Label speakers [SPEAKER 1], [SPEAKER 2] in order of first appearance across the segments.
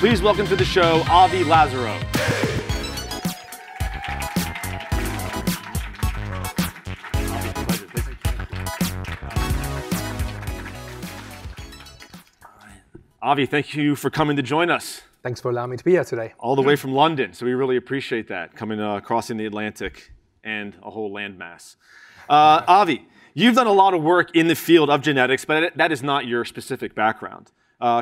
[SPEAKER 1] Please welcome to the show, Avi Lasaro. Avi, thank you for coming to join us.
[SPEAKER 2] Thanks for allowing me to be here today.
[SPEAKER 1] All the way from London, so we really appreciate that, coming crossing the Atlantic and a whole landmass. Avi, you've done a lot of work in the field of genetics, but that is not your specific background.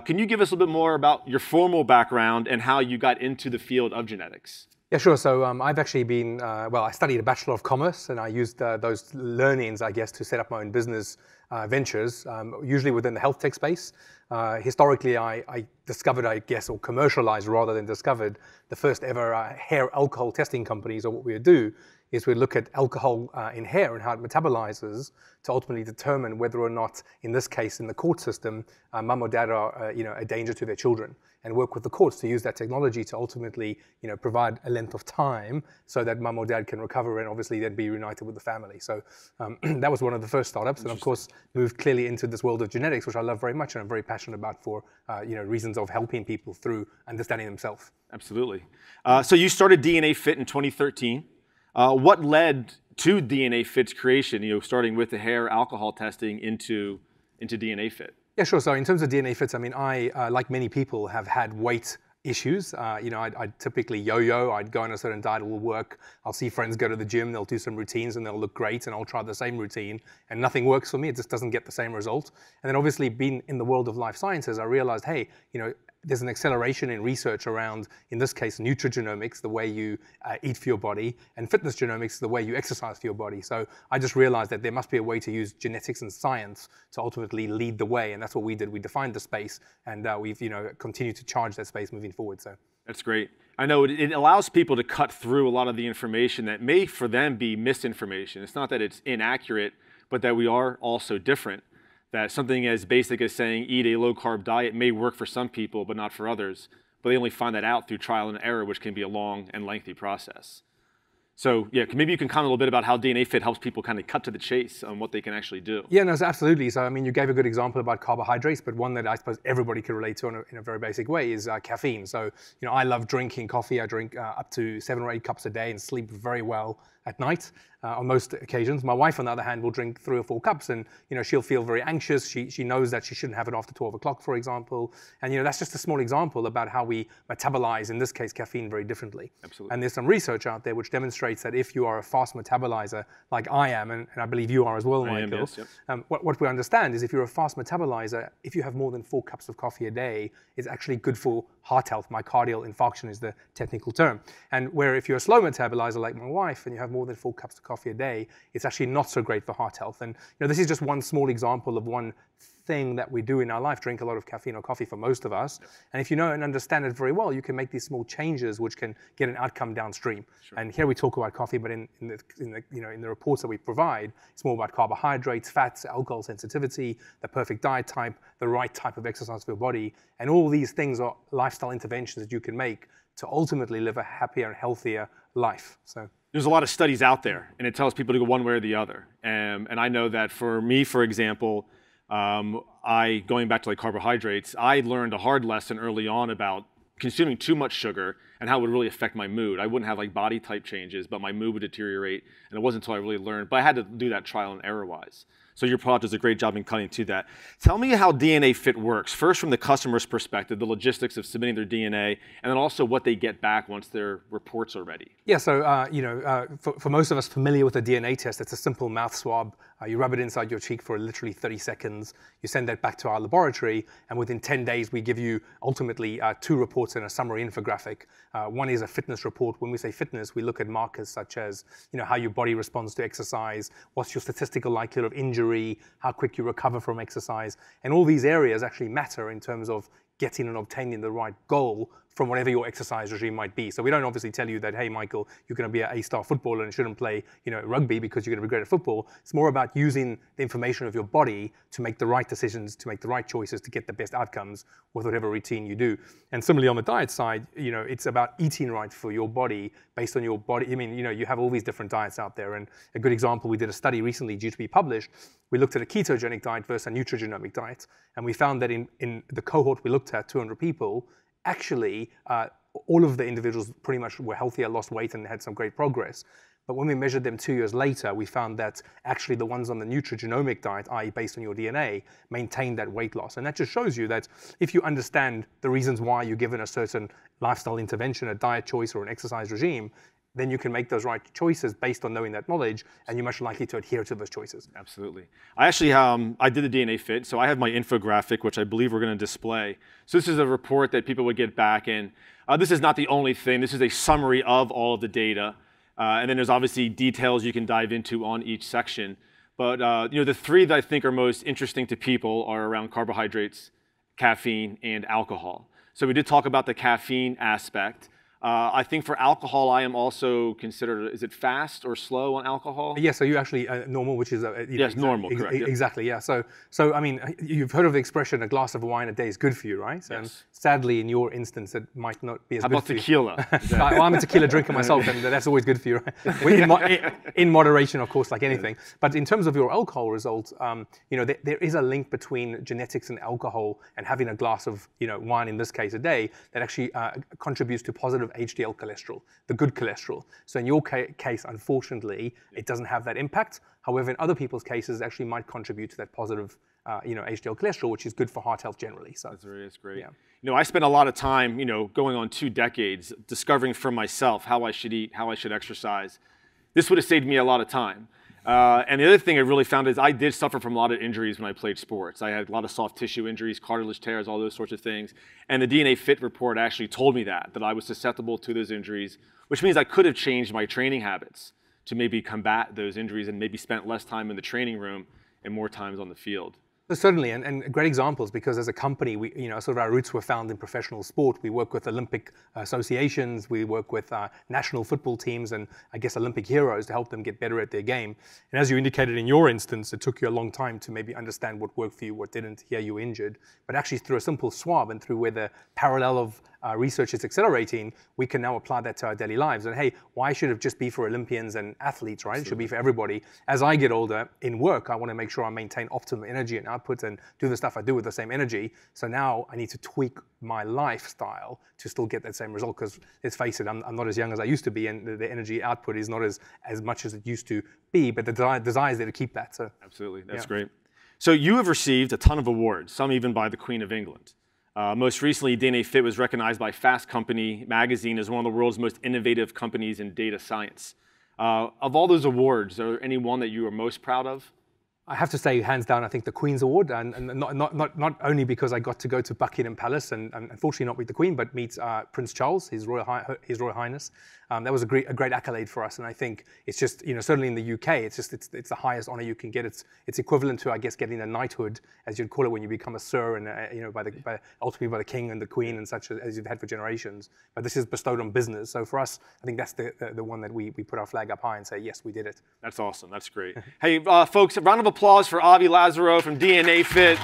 [SPEAKER 1] Can you give us a little bit more about your formal background and how you got into the field of genetics?
[SPEAKER 2] Yeah, sure. So I've actually been, I studied a Bachelor of Commerce, and I used those learnings, I guess, to set up my own business ventures, usually within the health tech space. Historically, I discovered, I guess, or commercialized rather than discovered, the first ever hair alcohol testing company. So what we would do is we look at alcohol in hair and how it metabolizes to ultimately determine whether or not, in this case, in the court system, mum or dad are a danger to their children, and work with the courts to use that technology to ultimately provide a length of time so that mum or dad can recover and obviously then be reunited with the family. So that was one of the first startups, and of course moved clearly into this world of genetics, which I love very much and I'm very passionate about for reasons of helping people through understanding themselves.
[SPEAKER 1] Absolutely. So you started DNA Fit in 2013. What led to DNA Fit's creation, starting with the hair alcohol testing into DNA Fit?
[SPEAKER 2] Yeah, sure. So in terms of DNA Fits, I mean, I, like many people, have had weight issues. I'd typically yo-yo. I'd go on a certain diet, it will work. I'll see friends go to the gym, they'll do some routines and they'll look great, and I'll try the same routine and nothing works for me. It just doesn't get the same result. And then obviously being in the world of life sciences, I realized, hey, there's an acceleration in research around, in this case, nutrigenomics, the way you eat for your body, and fitness genomics, the way you exercise for your body. So I just realized that there must be a way to use genetics and science to ultimately lead the way, and that's what we did. We defined the space, and we've continued to charge that space moving forward. So
[SPEAKER 1] that's great. I know it allows people to cut through a lot of the information that may, for them, be misinformation. It's not that it's inaccurate, but that we are also different. That something as basic as saying eat a low-carb diet may work for some people, but not for others. But they only find that out through trial and error, which can be a long and lengthy process. So yeah, maybe you can comment a little bit about how DNA Fit helps people kind of cut to the chase on what they can actually do.
[SPEAKER 2] Yeah, no, absolutely. So I mean, you gave a good example about carbohydrates, but one that I suppose everybody can relate to in a very basic way is caffeine. So I love drinking coffee. I drink up to 7 or 8 cups a day and sleep very well at night on most occasions. My wife, on the other hand, will drink 3 or 4 cups, and she'll feel very anxious. She knows that she shouldn't have it after 12 o'clock, for example. And that's just a small example about how we metabolize, in this case, caffeine very differently.
[SPEAKER 1] Absolutely.
[SPEAKER 2] And there's some research out there which demonstrates that if you are a fast metabolizer, like I am, and I believe you are as well, Michael,
[SPEAKER 1] yes, yep.
[SPEAKER 2] What we understand is if you're a fast metabolizer, if you have more than 4 cups of coffee a day, it's actually good for heart health. Myocardial infarction is the technical term. And where if you're a slow metabolizer like my wife and you have more than 4 cups of coffee a day, it's actually not so great for heart health. And this is just one small example of one thing that we do in our life, drink a lot of caffeine or coffee for most of us. And if you know and understand it very well, you can make these small changes which can get an outcome downstream. Sure. And here we talk about coffee, but in the reports that we provide, it's more about carbohydrates, fats, alcohol sensitivity, the perfect diet type, the right type of exercise for your body. And all these things are lifestyle interventions that you can make to ultimately live a happier and healthier life. So
[SPEAKER 1] there's a lot of studies out there, and it tells people to go one way or the other. And I know that for me, for example, going back to carbohydrates, I learned a hard lesson early on about consuming too much sugar and how it would really affect my mood. I wouldn't have body type changes, but my mood would deteriorate. And it wasn't until I really learned, but I had to do that trial and error wise. So your product does a great job in cutting to that. Tell me how DNA Fit works. First, from the customer's perspective, the logistics of submitting their DNA, and then also what they get back once their reports are ready.
[SPEAKER 2] Yeah, so for most of us familiar with a DNA test, it's a simple mouth swab. You rub it inside your cheek for literally 30 seconds. You send that back to our laboratory, and within 10 days, we give you ultimately 2 reports and a summary infographic. One is a fitness report. When we say fitness, we look at markers such as how your body responds to exercise, what's your statistical likelihood of injury, how quick you recover from exercise. And all these areas actually matter in terms of getting and obtaining the right goal from whatever your exercise regime might be. So we don't obviously tell you that, hey, Michael, you're going to be an A-star footballer and shouldn't play, rugby because you're going to be great at football. It's more about using the information of your body to make the right decisions, to make the right choices, to get the best outcomes with whatever routine you do. And similarly on the diet side, it's about eating right for your body based on your body. I mean, you have all these different diets out there. And a good example, we did a study recently due to be published. We looked at a ketogenic diet versus a nutrigenomic diet. And we found that in the cohort we looked at, 200 people, actually all of the individuals pretty much were healthier, lost weight, and had some great progress. But when we measured them 2 years later, we found that actually the ones on the nutrigenomic diet, i.e. based on your DNA, maintained that weight loss. And that just shows you that if you understand the reasons why you're given a certain lifestyle intervention, a diet choice, or an exercise regime, then you can make those right choices based on knowing that knowledge, and you're much likely to adhere to those choices.
[SPEAKER 1] Absolutely. I actually, I did the DNA Fit, so I have my infographic, which I believe we're going to display. So this is a report that people would get back, and this is not the only thing. This is a summary of all of the data. And then there's obviously details you can dive into on each section. But the three that I think are most interesting to people are around carbohydrates, caffeine, and alcohol. So we did talk about the caffeine aspect. I think for alcohol, I am also considered, is it fast or slow on alcohol?
[SPEAKER 2] Yeah, so you actually normal, which is
[SPEAKER 1] yes, normal, correct.
[SPEAKER 2] Exactly, yeah. So I mean, you've heard of the expression, a glass of wine a day is good for you, right?
[SPEAKER 1] Yes.
[SPEAKER 2] And sadly, in your instance, it might not be as good for you.
[SPEAKER 1] How about tequila?
[SPEAKER 2] Well, I'm a tequila drinker myself, and that's always good for you, right? In moderation, of course, like anything. But in terms of your alcohol result, there is a link between genetics and alcohol, and having a glass of wine, in this case, a day, that actually contributes to positive HDL cholesterol, the good cholesterol. So in your case, unfortunately, it doesn't have that impact. However, in other people's cases, it actually might contribute to that positive HDL cholesterol, which is good for heart health generally. So
[SPEAKER 1] That's great.
[SPEAKER 2] Yeah.
[SPEAKER 1] I spent a lot of time, going on 2 decades, discovering for myself how I should eat, how I should exercise. This would have saved me a lot of time. And the other thing I really found is I did suffer from a lot of injuries when I played sports. I had a lot of soft tissue injuries, cartilage tears, all those sorts of things. And the DNA Fit report actually told me that I was susceptible to those injuries, which means I could have changed my training habits to maybe combat those injuries and maybe spent less time in the training room and more times on the field.
[SPEAKER 2] Certainly, and great examples, because as a company, we, sort of our roots were found in professional sport. We work with Olympic associations, we work with national football teams, and I guess Olympic heroes to help them get better at their game. And as you indicated in your instance, it took you a long time to maybe understand what worked for you, what didn't. Here you were injured, but actually through a simple swab and through where the parallel of research is accelerating, we can now apply that to our daily lives. And hey, why should it just be for Olympians and athletes, right? Absolutely. It should be for everybody. As I get older in work, I want to make sure I maintain optimum energy and output and do the stuff I do with the same energy. So now I need to tweak my lifestyle to still get that same result, because let's face it, I'm not as young as I used to be, and the energy output is not as much as it used to be, but the desire is there to keep that. So
[SPEAKER 1] absolutely, that's great. So you have received a ton of awards, some even by the Queen of England. Most recently, DNA Fit was recognized by Fast Company magazine as one of the world's most innovative companies in data science. Of all those awards, are there any one that you are most proud of?
[SPEAKER 2] I have to say, hands down, I think the Queen's Award, and not only because I got to go to Buckingham Palace and unfortunately not meet the Queen, but meet Prince Charles, His Royal Highness. That was a great accolade for us, and I think it's just, certainly in the UK, it's the highest honor you can get. It's equivalent to, I guess, getting a knighthood, as you'd call it, when you become a sir, and ultimately by the King and the Queen and such, as you've had for generations. But this is bestowed on business, so for us, I think that's the one that we put our flag up high and say, yes, we did it.
[SPEAKER 1] That's awesome. That's great. Hey, folks, a round of applause for Avi Lasaro from DNA Fit.